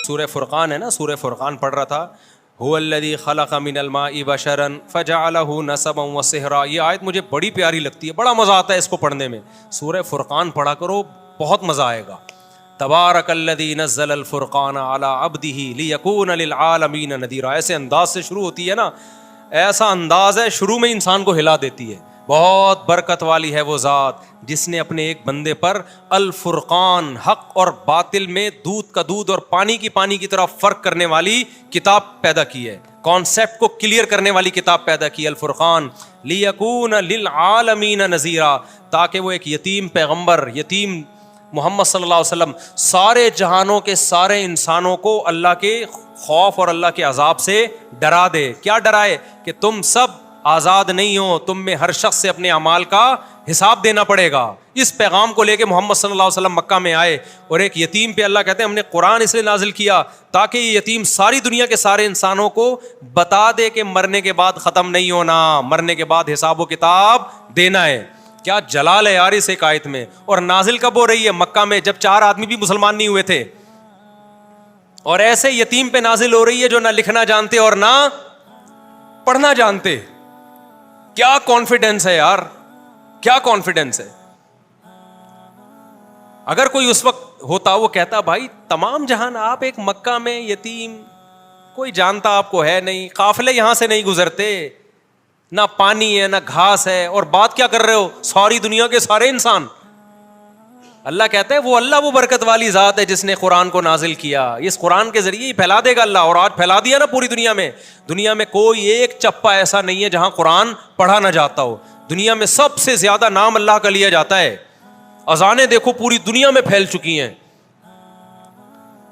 سورہ فرقان ہے نا, سورہ فرقان پڑھ رہا تھا, هو الذی خلق من الماء بشرا فجعله نسبا وصہرا. یہ آیت مجھے بڑی پیاری لگتی ہے, بڑا مزہ آتا ہے اس کو پڑھنے میں. سورہ فرقان پڑھا کرو, بہت مزہ آئے گا. تبارک الذی نزل الفرقان علی عبدہ لیکون للعالمین نذیرا. ایسے انداز سے شروع ہوتی ہے نا, ایسا انداز ہے شروع میں انسان کو ہلا دیتی ہے. بہت برکت والی ہے وہ ذات جس نے اپنے ایک بندے پر الفرقان, حق اور باطل میں دودھ کا دودھ اور پانی کی طرح فرق کرنے والی کتاب پیدا کی ہے, کانسیپٹ کو کلیئر کرنے والی کتاب پیدا کی, الفرقان. لیکون للعالمین نذیرا, تاکہ وہ ایک یتیم پیغمبر, یتیم محمد صلی اللہ علیہ وسلم سارے جہانوں کے سارے انسانوں کو اللہ کے خوف اور اللہ کے عذاب سے ڈرا دے. کیا ڈرائے؟ کہ تم سب آزاد نہیں ہو, تم میں ہر شخص سے اپنے اعمال کا حساب دینا پڑے گا. اس پیغام کو لے کے محمد صلی اللہ علیہ وسلم مکہ میں آئے, اور ایک یتیم پہ اللہ کہتے ہیں ہم نے قرآن اس لیے نازل کیا تاکہ یہ یتیم ساری دنیا کے سارے انسانوں کو بتا دے کہ مرنے کے بعد ختم نہیں ہونا, مرنے کے بعد حساب و کتاب دینا ہے. کیا جلال ہے یار اس ایک آیت میں. اور نازل کب ہو رہی ہے؟ مکہ میں, جب 4 آدمی بھی مسلمان نہیں ہوئے تھے. اور ایسے یتیم پہ نازل ہو رہی ہے جو نہ لکھنا جانتے اور نہ پڑھنا جانتے. کیا کانفیڈنس ہے یار, کیا کانفیڈنس ہے. اگر کوئی اس وقت ہوتا وہ کہتا بھائی تمام جہان آپ ایک مکہ میں یتیم, کوئی جانتا آپ کو ہے نہیں, قافلے یہاں سے نہیں گزرتے, نہ پانی ہے نہ گھاس ہے, اور بات کیا کر رہے ہو ساری دنیا کے سارے انسان. اللہ کہتا ہے وہ اللہ وہ برکت والی ذات ہے جس نے قرآن کو نازل کیا, اس قرآن کے ذریعے ہی پھیلا دے گا اللہ. اور آج پھیلا دیا نا پوری دنیا میں. دنیا میں کوئی ایک چپا ایسا نہیں ہے جہاں قرآن پڑھا نہ جاتا ہو. دنیا میں سب سے زیادہ نام اللہ کا لیا جاتا ہے. اذانیں دیکھو پوری دنیا میں پھیل چکی ہیں.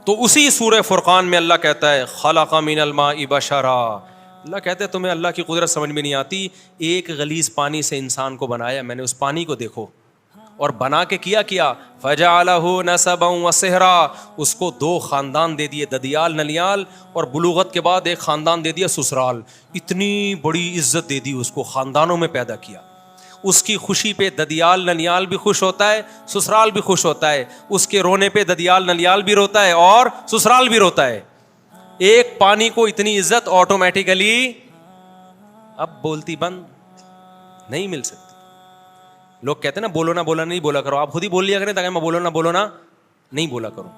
تو اسی سورہ فرقان میں اللہ کہتا ہے خلق من الماء بشرا. اللہ کہتے ہیں تمہیں اللہ کی قدرت سمجھ میں نہیں آتی. ایک غلیظ پانی سے انسان کو بنایا میں نے, اس پانی کو دیکھو, اور بنا کے کیا فجعلہ نسبا وصہرا, اس کو 2 خاندان دے دیے, ددیال ننیال, اور بلوغت کے بعد ایک خاندان دے دیا سسرال. اتنی بڑی عزت دے دی اس کو, خاندانوں میں پیدا کیا. اس کی خوشی پہ ددیال ننیال بھی خوش ہوتا ہے, سسرال بھی خوش ہوتا ہے. اس کے رونے پہ ددیال ننیال بھی روتا ہے اور سسرال بھی روتا ہے. ایک پانی کو اتنی عزت آٹومیٹیکلی اب بولتی بند نہیں مل سکتی. لوگ کہتے ہیں نا بولو نہ نہیں بولا کرو, آپ خود ہی بول لیا کریں تاکہ میں بولو نہ نہیں بولا کروں,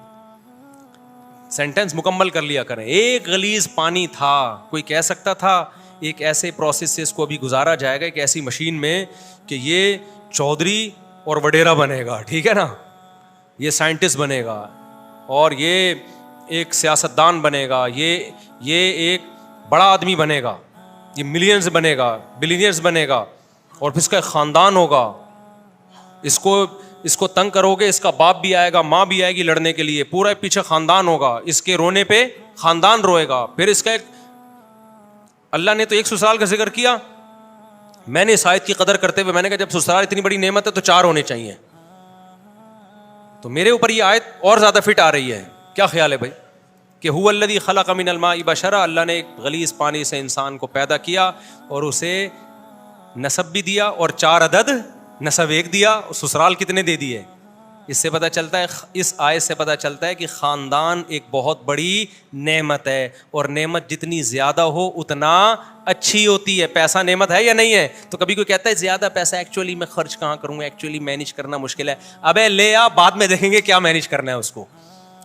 سینٹینس مکمل کر لیا کریں. ایک غلیظ پانی تھا, کوئی کہہ سکتا تھا ایک ایسے پروسیس سے اس کو ابھی گزارا جائے گا, ایک ایسی مشین میں کہ یہ چودھری اور وڈیرا بنے گا, ٹھیک ہے نا, یہ سائنٹسٹ بنے گا, اور یہ ایک سیاستدان بنے گا, یہ ایک بڑا آدمی بنے گا, یہ ملینز بنے گا, بلینئرز بنے گا, اور پھر اس کا ایک خاندان ہوگا. اس کو تنگ کرو گے, اس کا باپ بھی آئے گا, ماں بھی آئے گی لڑنے کے لیے, پورا پیچھے خاندان ہوگا, اس کے رونے پہ خاندان روئے گا. پھر اس کا ایک, اللہ نے تو ایک سسرال کا ذکر کیا, میں نے اس آیت کی قدر کرتے ہوئے میں نے کہا جب سسرال اتنی بڑی نعمت ہے تو 4 ہونے چاہیے. تو میرے اوپر یہ آیت اور زیادہ فٹ آ رہی ہے. کیا خیال ہے بھائی کہ هو الذی خلق من الماء بشرا, اللہ نے ایک غلیظ پانی سے انسان کو پیدا کیا اور اسے نسب بھی دیا, اور 4 عدد نسب ایک دیا, اور سسرال کتنے دے دیے. اس سے پتہ چلتا ہے, اس آیت سے پتہ چلتا ہے کہ خاندان ایک بہت بڑی نعمت ہے, اور نعمت جتنی زیادہ ہو اتنا اچھی ہوتی ہے. پیسہ نعمت ہے یا نہیں ہے؟ تو کبھی کوئی کہتا ہے زیادہ پیسہ ایکچولی میں خرچ کہاں کروں گا, ایکچولی مینیج کرنا مشکل ہے. ابے لے آ, بعد میں دیکھیں گے کیا مینیج کرنا ہے اس کو.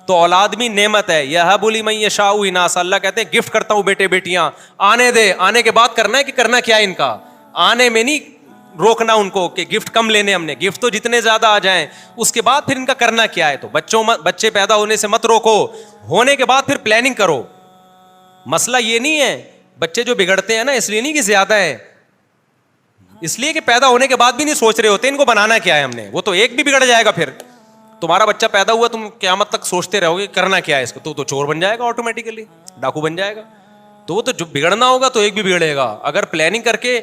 تو اولاد بھی نعمت ہے. یہب لمن یشاء اناثا, اللہ کہتے ہیں گفٹ کرتا ہوں بیٹے بیٹیاں, آنے دے, آنے کے بعد کرنا ہے کہ کرنا کیا ہے ان کا, آنے میں نہیں روکنا ان کو کہ گفٹ کم لینے ہم نے, گفٹ تو جتنے زیادہ آ جائیں, اس کے بعد پھر ان کا کرنا کیا ہے. تو بچے پیدا ہونے سے مت روکو, ہونے کے بعد پھر پلاننگ کرو. مسئلہ یہ نہیں ہے, بچے جو بگڑتے ہیں نا اس لیے نہیں کہ زیادہ ہے, اس لیے کہ پیدا ہونے کے بعد بھی نہیں سوچ رہے ہوتے ان کو بنانا کیا ہے ہم نے. وہ تو ایک بھی بگڑ جائے گا, پھر تمہارا بچہ پیدا ہوا تم قیامت تک سوچتے رہو گے کرنا کیا ہے اس کو, تو چور بن جائے گا آٹومیٹیکلی, ڈاکو بن جائے گا. تو وہ تو جو بگڑنا ہوگا تو ایک بھی بگڑے گا. اگر پلاننگ کر کے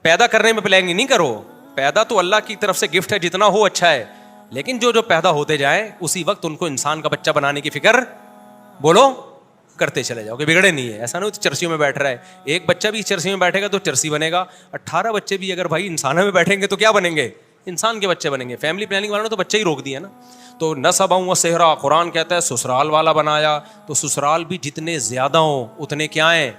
پیدا کرنے میں پلاننگ نہیں کرو, پیدا تو اللہ کی طرف سے گفٹ ہے, جتنا ہو اچھا ہے, لیکن جو پیدا ہوتے جائیں اسی وقت ان کو انسان کا بچہ بنانے کی فکر بولو کرتے چلے جاؤ کہ بگڑے نہیں ہے. ایسا نہیں ہو چرسیوں میں بیٹھ رہا ہے, ایک بچہ بھی چرسی میں بیٹھے گا تو چرسی بنے گا, 18 بچے بھی اگر بھائی انسانوں میں بیٹھیں گے تو کیا بنیں گے, انسان کے بچے بنیں گے. فیملی پلاننگ والوں نے تو بچے ہی روک دیے نا. تو نسبا و صہرا, قرآن کہتا ہے سسرال والا بنایا. تو سسرال بھی جتنے زیادہ ہوں اتنے کیا ہیں,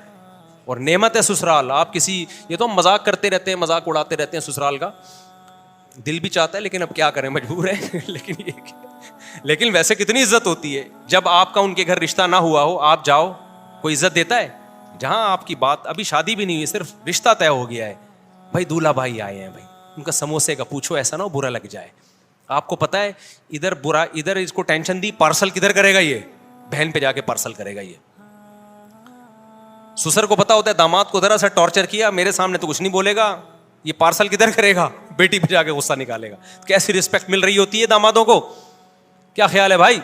اور نعمت ہے سسرال. آپ کسی, یہ تو ہم مذاق کرتے رہتے ہیں, مذاق اڑاتے رہتے ہیں سسرال کا, دل بھی چاہتا ہے لیکن اب کیا کریں, مجبور ہے. لیکن ویسے کتنی عزت ہوتی ہے جب آپ کا ان کے گھر رشتہ نہ ہوا ہو, آپ جاؤ, کوئی عزت دیتا ہے؟ جہاں آپ کی بات ابھی شادی بھی نہیں ہوئی, صرف رشتہ طے ہو گیا ہے, بھائی دولہا بھائی آئے ہیں بھائی, ان کا سموسے کا پوچھو, ایسا نہ ہو برا لگ جائے. آپ کو پتا ہے ادھر برا, ادھر اس کو ٹینشن دی, پارسل کدھر کرے گا یہ, بہن پہ جا کے پارسل کرے گا یہ. سسر کو پتا ہوتا ہے داماد کو ذرا سا ٹارچر کیا, میرے سامنے تو کچھ نہیں بولے گا, یہ پارسل کدھر کرے گا, بیٹی پہ جا کے غصہ نکالے گا. کیسی رسپیکٹ مل رہی ہوتی ہے دامادوں کو. کیا خیال ہے بھائی,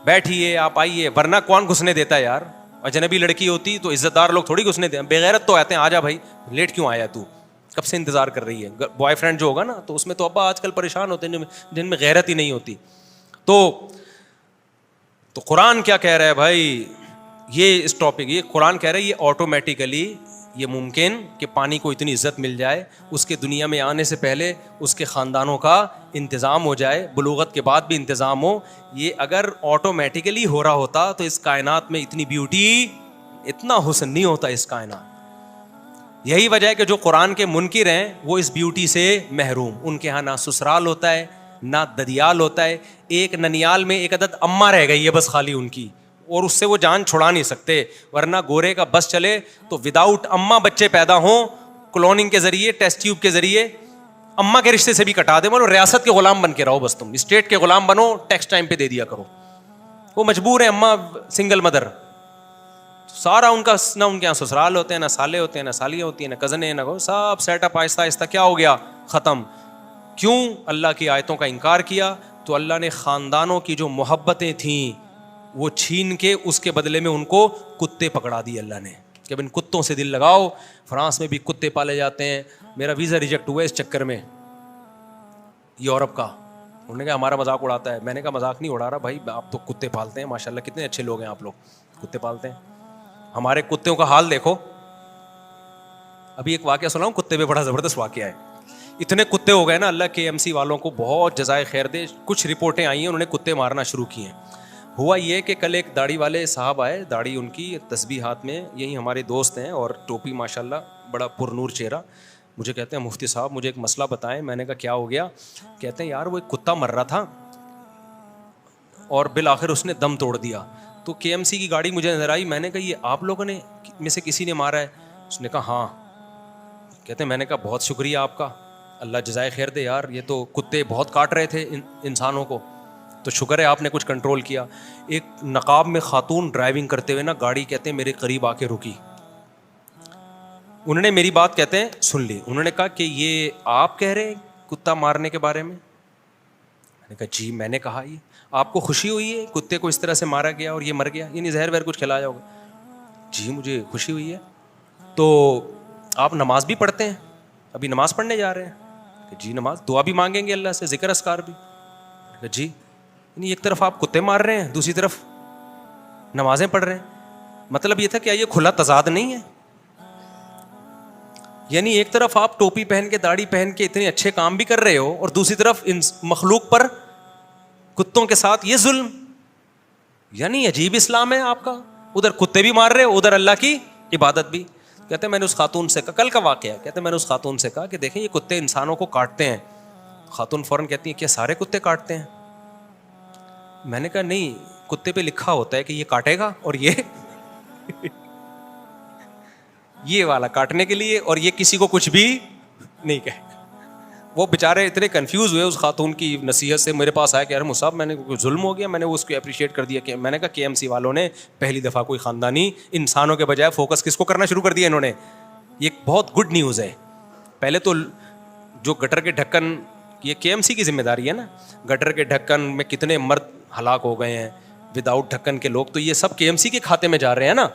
بیٹھیے آپ آئیے, ورنہ کون گھسنے دیتا ہے یار. اجنبی لڑکی ہوتی تو عزت دار لوگ تھوڑی گھسنے دیں, بےغیرت تو آتے ہیں, آ جا بھائی, لیٹ کیوں آیا تو, کب سے انتظار کر رہی ہے. بوائے فرینڈ جو ہوگا نا, تو اس میں تو ابا آج کل پریشان ہوتے ہیں جن میں غیرت ہی نہیں ہوتی. تو قرآن کیا کہہ رہا ہے بھائی, یہ اس ٹاپک, یہ قرآن کہہ رہا ہے یہ آٹومیٹیکلی یہ ممکن کہ پانی کو اتنی عزت مل جائے, اس کے دنیا میں آنے سے پہلے اس کے خاندانوں کا انتظام ہو جائے, بلوغت کے بعد بھی انتظام ہو. یہ اگر آٹومیٹیکلی ہو رہا ہوتا تو اس کائنات میں اتنی بیوٹی, اتنا حسن نہیں ہوتا اس کائنات. یہی وجہ ہے کہ جو قرآن کے منکر ہیں وہ اس بیوٹی سے محروم. ان کے ہاں نہ سسرال ہوتا ہے نہ ددیال ہوتا ہے. ایک ننیال میں ایک عدد اماں رہ گئی ہے بس خالی ان کی, اور اس سے وہ جان چھڑا نہیں سکتے. ورنہ گورے کا بس چلے تو وداؤٹ اماں بچے پیدا ہوں, کلوننگ کے ذریعے, ٹیسٹ ٹیوب کے ذریعے, اماں کے رشتے سے بھی کٹا دیں. بولو ریاست کے غلام بن کے رہو, بس تم اسٹیٹ کے غلام بنو, ٹیکس ٹائم پہ دے دیا کرو. وہ مجبور ہے, اماں سنگل مدر, سارا ان کا نہ ان کے یہاں سسرال ہوتے ہیں, نہ سالے ہوتے ہیں, نہ سالیاں ہوتی ہیں, نہ کزنیں, نہ سب سیٹ اپ آہستہ آہستہ کیا ہو گیا, ختم. کیوں؟ اللہ کی آیتوں کا انکار کیا. تو اللہ نے خاندانوں کی جو محبتیں تھیں وہ چھین کے اس کے بدلے میں ان کو کتے پکڑا دی اللہ نے, کہ اب ان کتوں سے دل لگاؤ. فرانس میں بھی کتے پالے جاتے ہیں. میرا ویزا ریجیکٹ ہوا اس چکر میں, یورپ کا. انہوں نے کہا ہمارا مذاق اڑاتا ہے. میں نے کہا مذاق نہیں اڑا رہا بھائی, آپ تو کتے پالتے ہیں, ماشاء اللہ کتنے اچھے لوگ ہیں آپ لوگ, کتے پالتے ہیں. ہمارے کتوں کا حال دیکھو. ابھی ایک واقعہ سناؤں, کتے پہ بڑا زبردست واقعہ ہے. اتنے کتے ہو گئے نا, اللہ کے ایم سی والوں کو بہت جزائے خیر دے. کچھ رپورٹیں آئی ہیں, انہوں نے کتے مارنا شروع کیے ہیں. ہوا یہ کہ کل ایک داڑھی والے صاحب آئے, داڑھی ان کی, تسبیح ہاتھ میں, یہی ہمارے دوست ہیں, اور ٹوپی ماشاء اللہ بڑا پر نور چہرہ. مجھے کہتے ہیں مفتی صاحب مجھے ایک مسئلہ بتائیں. میں نے کہا کیا ہو گیا؟ کہتے ہیں یار وہ ایک کتا مر رہا تھا اور بالآخر اس نے دم توڑ دیا. تو کے ایم سی کی گاڑی مجھے نظر آئی. میں نے کہا یہ آپ لوگوں نے میں سے کسی نے مارا ہے؟ اس نے کہا ہاں. کہتے ہیں میں نے کہا بہت شکریہ آپ کا, اللہ جزائے خیر دے یار, یہ تو کتے بہت کاٹ رہے تھے انسانوں کو, تو شکر ہے آپ نے کچھ کنٹرول کیا. ایک نقاب میں خاتون ڈرائیونگ کرتے ہوئے نا گاڑی, کہتے ہیں میرے قریب آ کے رکی. انہوں نے میری بات کہتے ہیں سن لی. انہوں نے کہا کہ یہ آپ کہہ رہے ہیں کتا مارنے کے بارے میں؟ میں نے کہا جی. میں نے کہا یہ آپ کو خوشی ہوئی ہے کتے کو اس طرح سے مارا گیا اور یہ مر گیا, یعنی زہر وہر کچھ کھلایا ہوگا؟ جی مجھے خوشی ہوئی ہے. تو آپ نماز بھی پڑھتے ہیں؟ ابھی نماز پڑھنے جا رہے ہیں؟ کہ جی نماز, دعا بھی مانگیں گے اللہ سے, ذکر اذکار بھی؟ کہ جی. یعنی ایک طرف آپ کتے مار رہے ہیں, دوسری طرف نمازیں پڑھ رہے ہیں. مطلب یہ تھا کیا یہ کھلا تضاد نہیں ہے؟ یعنی ایک طرف آپ ٹوپی پہن کے, داڑھی پہن کے اتنے اچھے کام بھی کر رہے ہو, اور دوسری طرف ان مخلوق پر کتوں کے ساتھ یہ ظلم. یعنی عجیب اسلام ہے آپ کا, ادھر کتے بھی مار رہے ہو, ادھر اللہ کی عبادت بھی. کہتے ہیں میں نے اس خاتون سے کہا, کل کا واقعہ ہے, کہتے ہیں میں نے اس خاتون سے کہا کہ دیکھیں یہ کتے انسانوں کو کاٹتے ہیں. خاتون فوراً کہتی ہیں کیا سارے کتے کاٹتے ہیں؟ میں نے کہا نہیں, کتے پہ لکھا ہوتا ہے کہ یہ کاٹے گا, اور یہ والا کاٹنے کے لیے, اور یہ کسی کو کچھ بھی نہیں کہے گا. وہ بیچارے اتنے کنفیوز ہوئے اس خاتون کی نصیحت سے, میرے پاس آیا کہ ارے مصعب میں نے کوئی ظلم ہو گیا. میں نے اس کو اپریشیٹ کر دیا. کہ میں نے کہا کے ایم سی والوں نے پہلی دفعہ کوئی خاندانی انسانوں کے بجائے فوکس کس کو کرنا شروع کر دیا انہوں نے. یہ بہت گڈ نیوز ہے. پہلے تو جو گٹر کے ڈھکن, یہ کے ایم سی کی ذمہ داری ہے نا, گٹر کے ڈھکن میں کتنے مرد ہلاک ہو گئے ہیں وداؤٹ ڈھکن کے لوگ, تو یہ سب کے ایم سی کے کھاتے میں جا رہے ہیں نا.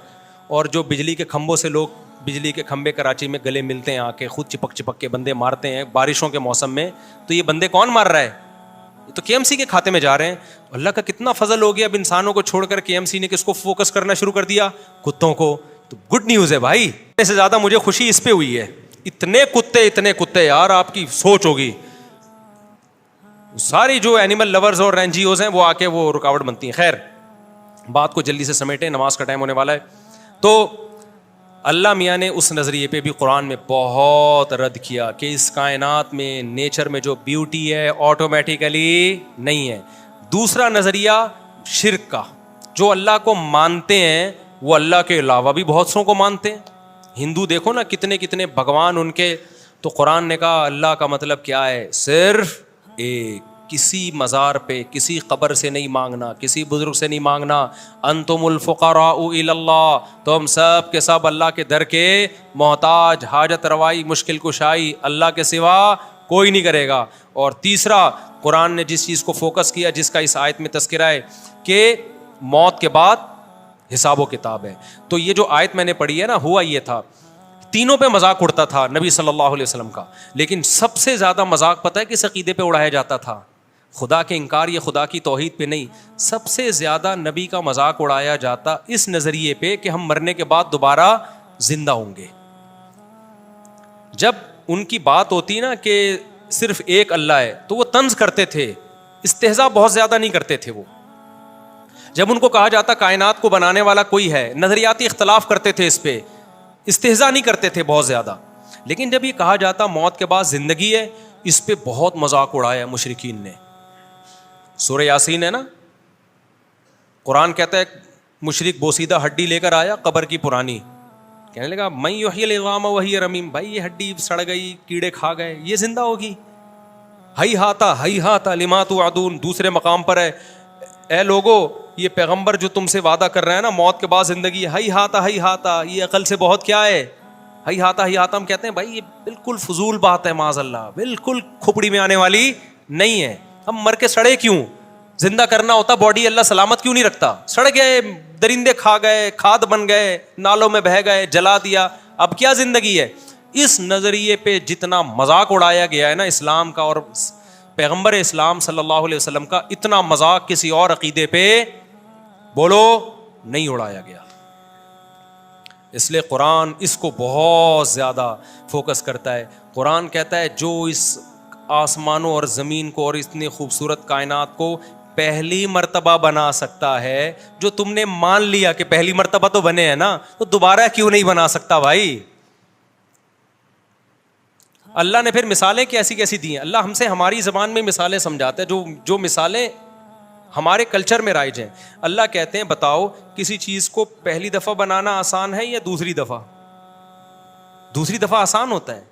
اور جو بجلی کے کھمبوں سے لوگ, بجلی کے کھمبے کراچی میں گلے ملتے ہیں آ کے, خود چپک چپک کے بندے مارتے ہیں بارشوں کے موسم میں, تو یہ بندے کون مار رہا ہے؟ تو کے ایم سی کے کھاتے میں جا رہے ہیں. اللہ کا کتنا فضل ہو گیا, اب انسانوں کو چھوڑ کر کے ایم سی نے کس کو فوکس کرنا شروع کر دیا؟ کتوں کو. تو گڈ نیوز ہے بھائی. اس سے زیادہ مجھے خوشی اس پہ ہوئی ہے. اتنے کتے یار, آپ کی سوچ ہوگی ساری جو اینیمل لورز اور این جی اوز ہیں وہ آ کے وہ رکاوٹ بنتی ہیں. خیر بات کو جلدی سے سمیٹیں, نماز کا ٹائم ہونے والا ہے. تو اللہ میاں نے اس نظریے پہ بھی قرآن میں بہت رد کیا کہ اس کائنات میں نیچر میں جو بیوٹی ہے آٹومیٹیکلی نہیں ہے. دوسرا نظریہ شرک کا, جو اللہ کو مانتے ہیں وہ اللہ کے علاوہ بھی بہت سوں کو مانتے ہیں. ہندو دیکھو نا کتنے کتنے بھگوان ان کے, تو قرآن نے کہا اللہ کا مطلب کیا ہے, صرف ایک, کسی مزار پہ کسی قبر سے نہیں مانگنا, کسی بزرگ سے نہیں مانگنا. انتم الفقراء الی اللہ, تم سب کے سب اللہ کے در کے محتاج, حاجت روائی مشکل کشائی اللہ کے سوا کوئی نہیں کرے گا. اور تیسرا قرآن نے جس چیز کو فوکس کیا, جس کا اس آیت میں تذکرہ ہے کہ موت کے بعد حساب و کتاب ہے. تو یہ جو آیت میں نے پڑھی ہے نا, ہوا یہ تھا تینوں پہ مذاق اڑتا تھا نبی صلی اللہ علیہ وسلم کا, لیکن سب سے زیادہ مذاق پتہ ہے کس عقیدے پہ اڑایا جاتا تھا؟ خدا کے انکار یا خدا کی توحید پہ نہیں, سب سے زیادہ نبی کا مذاق اڑایا جاتا اس نظریے پہ کہ ہم مرنے کے بعد دوبارہ زندہ ہوں گے. جب ان کی بات ہوتی نا کہ صرف ایک اللہ ہے تو وہ طنز کرتے تھے, استہزاء بہت زیادہ نہیں کرتے تھے وہ. جب ان کو کہا جاتا کائنات کو بنانے والا کوئی ہے, نظریاتی اختلاف کرتے تھے اس پہ, استہزاء نہیں کرتے تھے بہت زیادہ. لیکن جب یہ کہا جاتا موت کے بعد زندگی ہے, اس پہ بہت مذاق اڑایا مشرکین نے. سورہ یاسین ہے نا, قرآن کہتا ہے مشرک بوسیدہ ہڈی لے کر آیا قبر کی پرانی, کہنے لگا من یحیی العظام وہی رمیم, بھائی یہ ہڈی سڑ گئی, کیڑے کھا گئے, یہ زندہ ہوگی. ہی ہاتا لما توعدون, دوسرے مقام پر ہے اے لوگو یہ پیغمبر جو تم سے وعدہ کر رہے ہیں نا موت کے بعد زندگی, ہی ہاتا, یہ عقل سے بہت کیا ہے, ہی ہاتا ہم کہتے ہیں بھائی یہ بالکل فضول بات ہے, معاذ اللہ, بالکل کھپڑی میں آنے والی نہیں ہے. ہم مر کے سڑے کیوں؟ زندہ کرنا ہوتا باڈی اللہ سلامت کیوں نہیں رکھتا؟ سڑ گئے, درندے کھا گئے, کھاد بن گئے, نالوں میں بہہ گئے, جلا دیا, اب کیا زندگی ہے؟ اس نظریے پہ جتنا مذاق اڑایا گیا ہے نا اسلام کا اور پیغمبر اسلام صلی اللہ علیہ وسلم کا, اتنا مذاق کسی اور عقیدے پہ بولو نہیں اڑایا گیا. اس لیے قرآن اس کو بہت زیادہ فوکس کرتا ہے. قرآن کہتا ہے جو اس آسمانوں اور زمین کو اور اتنی خوبصورت کائنات کو پہلی مرتبہ بنا سکتا ہے, جو تم نے مان لیا کہ پہلی مرتبہ تو بنے ہیں نا, تو دوبارہ کیوں نہیں بنا سکتا بھائی؟ اللہ نے پھر مثالیں کیسی کیسی دی ہیں. اللہ ہم سے ہماری زبان میں مثالیں سمجھاتا ہے, جو مثالیں ہمارے کلچر میں رائج ہیں. اللہ کہتے ہیں بتاؤ کسی چیز کو پہلی دفعہ بنانا آسان ہے یا دوسری دفعہ؟ دوسری دفعہ آسان ہوتا ہے.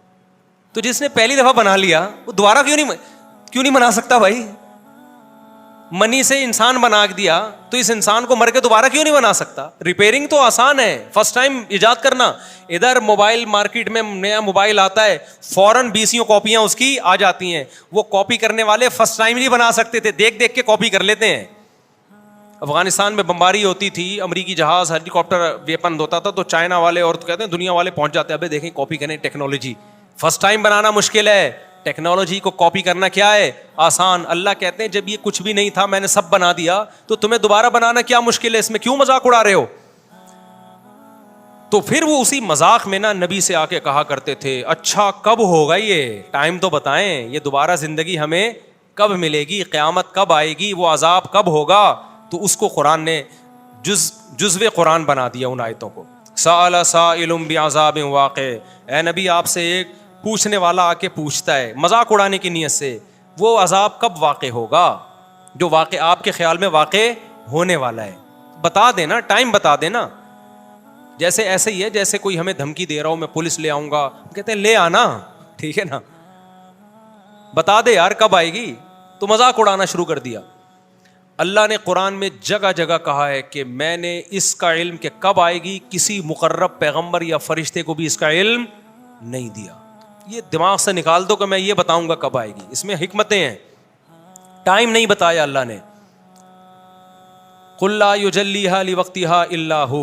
تو جس نے پہلی دفعہ بنا لیا وہ دوبارہ کیوں نہیں بنا سکتا بھائی؟ منی سے انسان بنا دیا تو اس انسان کو مر کے دوبارہ کیوں نہیں بنا سکتا؟ ریپیئرنگ تو آسان ہے, فرسٹ ٹائم ایجاد کرنا. ادھر موبائل مارکیٹ میں نیا موبائل آتا ہے, فوراً 20 کاپیاں اس کی آ جاتی ہیں. وہ کاپی کرنے والے فرسٹ ٹائم نہیں بنا سکتے تھے, دیکھ دیکھ کے کاپی کر لیتے ہیں. افغانستان میں بمباری ہوتی تھی, امریکی جہاز ہیلی کاپٹر ویپن ہوتا تھا, تو چائنا والے اور تو کہتے ہیں دنیا والے پہنچ جاتے ہیں, ابے دیکھیں کاپی کریں ٹیکنالوجی. فرسٹ ٹائم بنانا مشکل ہے, ٹیکنالوجی کو کاپی کرنا کیا ہے آسان. اللہ کہتے ہیں جب یہ کچھ بھی نہیں تھا میں نے سب بنا دیا, تو تمہیں دوبارہ بنانا کیا مشکل ہے؟ اس میں کیوں مذاق اڑا رہے ہو؟ تو پھر وہ اسی مذاق میں نا نبی سے آ کے کہا کرتے تھے اچھا کب ہوگا یہ, ٹائم تو بتائیں, یہ دوبارہ زندگی ہمیں کب ملے گی, قیامت کب آئے گی, وہ عذاب کب ہوگا؟ تو اس کو قرآن نے جزو قرآن بنا دیا ان آیتوں کو. سأل سائل بعذاب واقع, اے نبی آپ سے ایک پوچھنے والا آ کے پوچھتا ہے مذاق اڑانے کی نیت سے, وہ عذاب کب واقع ہوگا جو واقع آپ کے خیال میں واقع ہونے والا ہے؟ بتا دینا, ٹائم بتا دینا. جیسے ایسے ہی ہے جیسے کوئی ہمیں دھمکی دے رہا ہو میں پولیس لے آؤں گا, کہتے ہیں لے آنا, ٹھیک ہے نا, بتا دے یار کب آئے گی. تو مذاق اڑانا شروع کر دیا. اللہ نے قرآن میں جگہ جگہ کہا ہے کہ میں نے اس کا علم کہ کب آئے گی کسی مقرب پیغمبر یا فرشتے کو بھی اس کا علم نہیں دیا. یہ دماغ سے نکال دو کہ میں یہ بتاؤں گا کب آئے گی, اس میں حکمتیں ہیں. ٹائم نہیں بتایا اللہ نے. قل لا یجلیھا لوقتھا الا ھو,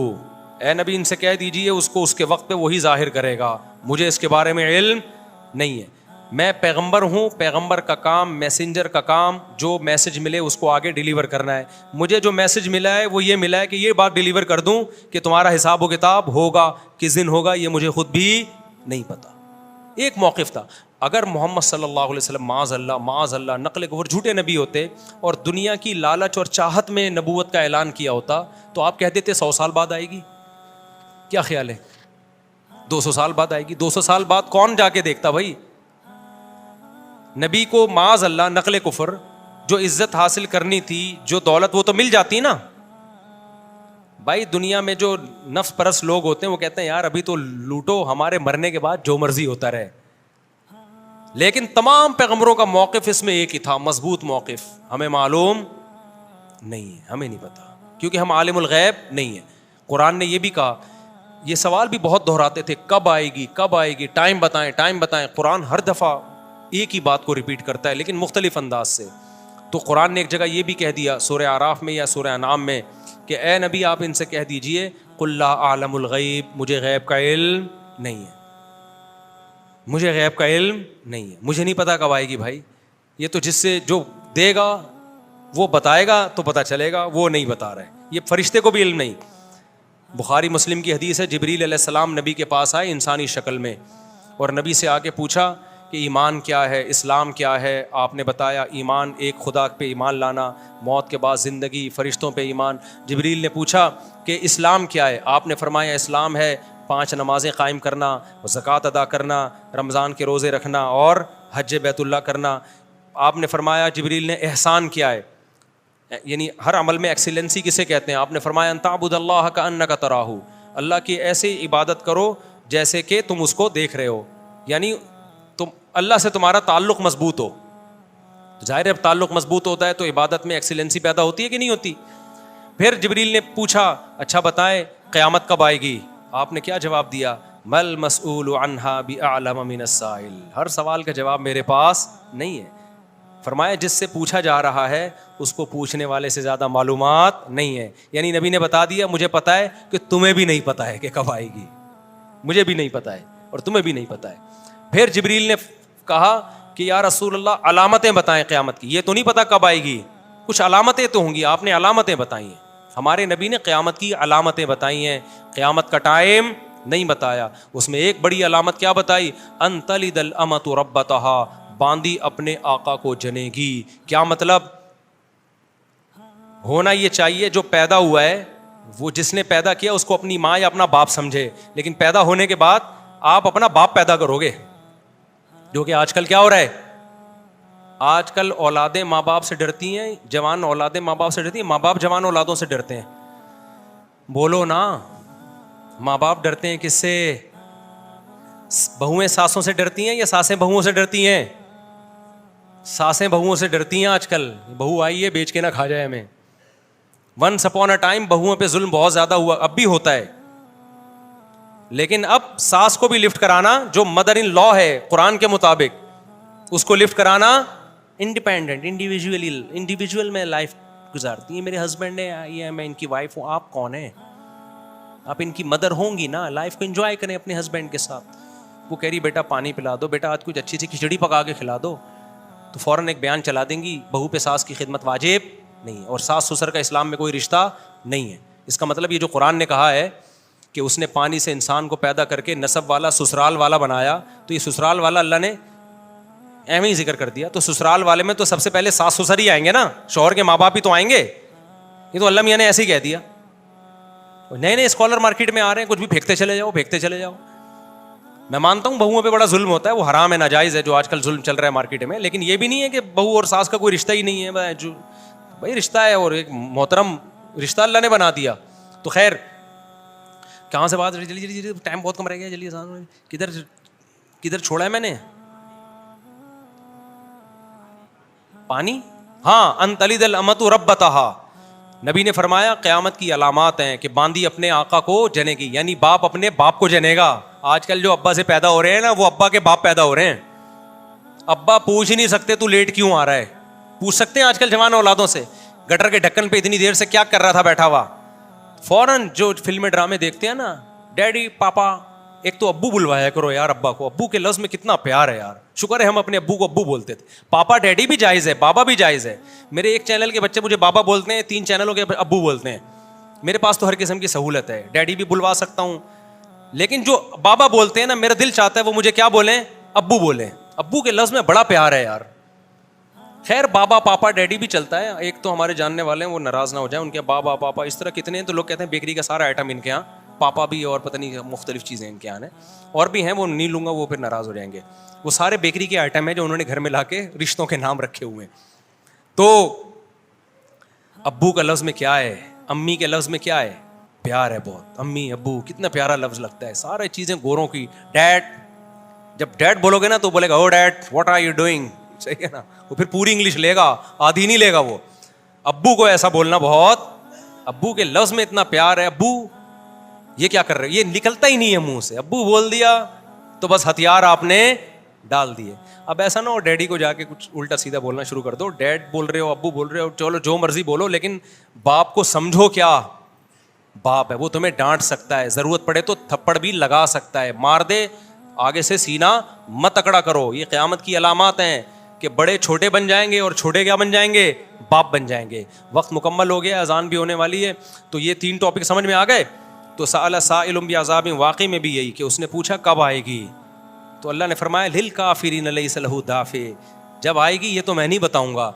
اے نبی ان سے کہہ دیجئے اس کو اس کے وقت پہ وہی ظاہر کرے گا, مجھے اس کے بارے میں علم نہیں ہے. میں پیغمبر ہوں, پیغمبر کا کام, میسنجر کا کام جو میسج ملے اس کو آگے ڈیلیور کرنا ہے. مجھے جو میسج ملا ہے وہ یہ ملا ہے کہ یہ بات ڈیلیور کر دوں کہ تمہارا حساب و کتاب ہوگا, کس دن ہوگا یہ مجھے خود بھی نہیں پتا. ایک موقف تھا. اگر محمد صلی اللہ علیہ وسلم معاذ اللہ نقل کفر جھوٹے نبی ہوتے اور دنیا کی لالچ اور چاہت میں نبوت کا اعلان کیا ہوتا تو آپ کہہ دیتے 100 سال بعد آئے گی. کیا خیال ہے؟ 200 سال بعد آئے گی. 200 سال بعد کون جا کے دیکھتا بھائی؟ نبی کو معاذ اللہ نقل کفر جو عزت حاصل کرنی تھی، جو دولت، وہ تو مل جاتی نا بھائی. دنیا میں جو نفس پرست لوگ ہوتے ہیں وہ کہتے ہیں یار ابھی تو لوٹو، ہمارے مرنے کے بعد جو مرضی ہوتا رہے. لیکن تمام پیغمبروں کا موقف اس میں ایک ہی تھا، مضبوط موقف. ہمیں معلوم نہیں ہے، ہمیں نہیں پتا، کیونکہ ہم عالم الغیب نہیں ہیں. قرآن نے یہ بھی کہا، یہ سوال بھی بہت دہراتے تھے، کب آئے گی کب آئے گی، ٹائم بتائیں ٹائم بتائیں. قرآن ہر دفعہ ایک ہی بات کو ریپیٹ کرتا ہے لیکن مختلف انداز سے. تو قرآن نے ایک جگہ یہ بھی کہہ دیا سورہ اعراف میں یا سورہ انعام میں کہ اے نبی آپ ان سے کہہ دیجئے قل لا اعلم الغیب، مجھے غیب کا علم نہیں ہے، مجھے غیب کا علم نہیں ہے، مجھے نہیں پتا کب آئے گی. بھائی یہ تو جس سے جو دے گا وہ بتائے گا تو پتہ چلے گا، وہ نہیں بتا رہا ہے. یہ فرشتے کو بھی علم نہیں. بخاری مسلم کی حدیث ہے، جبریل علیہ السلام نبی کے پاس آئے انسانی شکل میں اور نبی سے آ کے پوچھا کہ ایمان کیا ہے، اسلام کیا ہے. آپ نے بتایا ایمان ایک خدا پہ ایمان لانا، موت کے بعد زندگی، فرشتوں پہ ایمان. جبریل نے پوچھا کہ اسلام کیا ہے، آپ نے فرمایا اسلام ہے 5 نمازیں قائم کرنا، زکوٰۃ ادا کرنا، رمضان کے روزے رکھنا اور حج بیت اللہ کرنا. آپ نے فرمایا جبریل نے احسان کیا ہے، یعنی ہر عمل میں ایکسیلنسی کسے کہتے ہیں. آپ نے فرمایا ان تعبد اللہ کأنک تراہ، اللہ کی ایسے عبادت کرو جیسے کہ تم اس کو دیکھ رہے ہو، یعنی تم اللہ سے تمہارا تعلق مضبوط ہو. ظاہر ہے تعلق مضبوط ہوتا ہے تو عبادت میں ایکسیلنسی پیدا ہوتی ہے کہ نہیں ہوتی. پھر جبریل نے پوچھا اچھا بتائیں قیامت کب آئے گی. آپ نے کیا جواب دیا، مل مسئول عنہا بأعلم من السائل، ہر سوال کا جواب میرے پاس نہیں ہے. فرمایا جس سے پوچھا جا رہا ہے اس کو پوچھنے والے سے زیادہ معلومات نہیں ہے. یعنی نبی نے بتا دیا مجھے پتا ہے کہ تمہیں بھی نہیں پتا ہے کہ کب آئے گی، مجھے بھی نہیں پتا ہے اور تمہیں بھی نہیں پتا ہے. پھر جبریل نے کہا کہ یا رسول اللہ علامتیں بتائیں قیامت کی، یہ تو نہیں پتا کب آئے گی، کچھ علامتیں تو ہوں گی، آپ نے علامتیں بتائی ہیں. ہمارے نبی نے قیامت کی علامتیں بتائی ہیں، قیامت کا ٹائم نہیں بتایا. اس میں ایک بڑی علامت کیا بتائی، ان تلد الامۃ ربتها، باندی اپنے آقا کو جنے گی. کیا مطلب؟ ہونا یہ چاہیے جو پیدا ہوا ہے وہ جس نے پیدا کیا اس کو اپنی ماں یا اپنا باپ سمجھے، لیکن پیدا ہونے کے بعد آپ اپنا باپ پیدا کرو گے، جو کہ آج کل کیا ہو رہا ہے. آج کل اولادیں ماں باپ سے ڈرتی ہیں، جوان اولادیں ماں باپ سے ڈرتی ہیں، ماں باپ جوان اولادوں سے ڈرتے ہیں. بولو نا، ماں باپ ڈرتے ہیں کس سے؟ بہویں ساسوں سے ڈرتی ہیں یا ساسیں بہوؤں سے ڈرتی ہیں؟ ساسیں بہوؤں سے ڈرتی ہیں. آج کل بہو آئی ہے بیچ کے نہ کھا جائے ہمیں. ونس اپون اے ٹائم بہوؤں پہ ظلم بہت زیادہ ہوا، اب بھی ہوتا ہے، لیکن اب ساس کو بھی لفٹ کرانا جو مدر ان لا ہے قرآن کے مطابق، اس کو لفٹ کرانا انڈیپینڈنٹ انڈیویجول میں لائف گزارتی ہے. میرے ہسبینڈ نے یہ، میں ان کی وائف ہوں، آپ کون ہیں؟ آپ ان کی مدر ہوں گی نا. لائف کو انجوائے کریں اپنے ہسبینڈ کے ساتھ. وہ کہہ رہی بیٹا پانی پلا دو، بیٹا آج کچھ اچھی سی کھچڑی پکا کے کھلا دو، تو فوراً ایک بیان چلا دیں گی بہو پہ ساس کی خدمت واجب نہیں ہے، اور ساس سسر کا اسلام میں کوئی رشتہ نہیں ہے. اس کا مطلب یہ جو قرآن نے کہا ہے کہ اس نے پانی سے انسان کو پیدا کر کے نسب والا سسرال والا بنایا، تو یہ سسرال والا اللہ نے اہم ہی ذکر کر دیا. تو سسرال والے میں تو سب سے پہلے ساس سسر ہی آئیں گے نا، شوہر کے ماں باپ ہی تو آئیں گے. یہ تو اللہ میاں نے ایسے ہی کہہ دیا. نئے نئے اسکالر مارکیٹ میں آ رہے ہیں، کچھ بھی پھینکتے چلے جاؤ پھینکتے چلے جاؤ. میں مانتا ہوں بہوؤں پہ بڑا ظلم ہوتا ہے، وہ حرام ہے، ناجائز ہے جو آج کل ظلم چل رہا ہے مارکیٹ میں، لیکن یہ بھی نہیں ہے کہ بہو اور ساس کا کوئی رشتہ ہی نہیں ہے. بھائی رشتہ ہے، اور ایک محترم رشتہ اللہ نے بنا دیا. تو خیر کہاں سے بات، جلدی جلدی ٹائم بہت کم رہ گیا، جلدی کدھر چھوڑا ہے میں نے؟ پانی. ہاں، ان تلد الامۃ ربتہا، نبی نے فرمایا قیامت کی علامات ہیں کہ باندی اپنے آقا کو جنے گی، یعنی باپ اپنے باپ کو جنے گا. آج کل جو ابا سے پیدا ہو رہے ہیں نا وہ ابا کے باپ پیدا ہو رہے ہیں. ابا پوچھ ہی نہیں سکتے تو لیٹ کیوں آ رہا ہے، پوچھ سکتے ہیں آج کل جوان اولادوں سے گٹر کے ڈھکن پہ اتنی دیر سے کیا کر رہا تھا بیٹھا ہوا. فوراً جو فلمیں ڈرامے دیکھتے ہیں نا، ڈیڈی پاپا، ایک تو ابو بلوایا کرو یار ابا کو. ابو کے لفظ میں کتنا پیار ہے یار، شکر ہے ہم اپنے ابو کو ابو بولتے تھے. پاپا ڈیڈی بھی جائز ہے، بابا بھی جائز ہے. میرے ایک چینل کے بچے مجھے بابا بولتے ہیں، 3 چینلوں کے ابو بولتے ہیں. میرے پاس تو ہر قسم کی سہولت ہے، ڈیڈی بھی بلوا سکتا ہوں، لیکن جو بابا بولتے ہیں نا میرا دل چاہتا ہے وہ مجھے کیا بولیں، ابو بولے. ابو کے لفظ میں بڑا پیار ہے یار. خیر بابا پاپا ڈیڈی بھی چلتا ہے. ایک تو ہمارے جاننے والے ہیں, وہ ناراض نہ ہو جائیں, ان کے بابا پاپا اس طرح کتنے ہیں, تو لوگ کہتے ہیں بیکری کا سارا آئٹم ان کے یہاں, پاپا بھی اور پتہ نہیں مختلف چیزیں ان کے یہاں ہیں, اور بھی ہیں وہ نہیں لوں گا, وہ پھر ناراض ہو جائیں گے. وہ سارے بیکری کے آئٹم ہیں جو انہوں نے گھر میں لا کے رشتوں کے نام رکھے ہوئے ہیں. تو ابو کا لفظ میں کیا ہے, امی کے لفظ میں کیا ہے, پیار ہے بہت. امی ابو کتنا پیارا لفظ لگتا ہے. سارے چیزیں گوروں کی. ڈیڈ, جب ڈیڈ بولو گے نا تو بولے گا oh dad what are you doing, صحیح ہے نا, وہ پھر پوری انگلش لے گا, آدھی نہیں لے گا وہ. ابو کو ایسا بولنا بہت, ابو کے لفظ میں اتنا پیار ہے. ابو یہ کیا کر رہے, یہ نکلتا ہی نہیں ہے منہ سے. ابو بول دیا تو بس ہتھیار آپ نے ڈال دیے. اب ایسا نہ ہو ڈیڈی کو جا کے کچھ الٹا سیدھا بولنا شروع کر دو. ڈیڈ بول رہے ہو, ابو بول رہے ہو, چلو جو مرضی بولو, لیکن باپ کو سمجھو. کیا باپ ہے, وہ تمہیں ڈانٹ سکتا ہے, ضرورت پڑے تو تھپڑ بھی لگا سکتا ہے, مار دے, آگے سے سینہ مت اکڑا کرو. یہ قیامت کی علامات ہیں کہ بڑے چھوٹے بن جائیں گے, اور چھوٹے کیا بن جائیں گے, باپ بن جائیں گے. وقت مکمل ہو گیا, اذان بھی ہونے والی ہے. تو یہ 3 ٹاپک سمجھ میں آ گئے. تو سأل سائل بعذاب واقعی میں بھی یہی کہ اس نے پوچھا کب آئے گی, تو اللہ نے فرمایا للکافرین لیس لہ دافع, جب آئے گی یہ تو میں نہیں بتاؤں گا.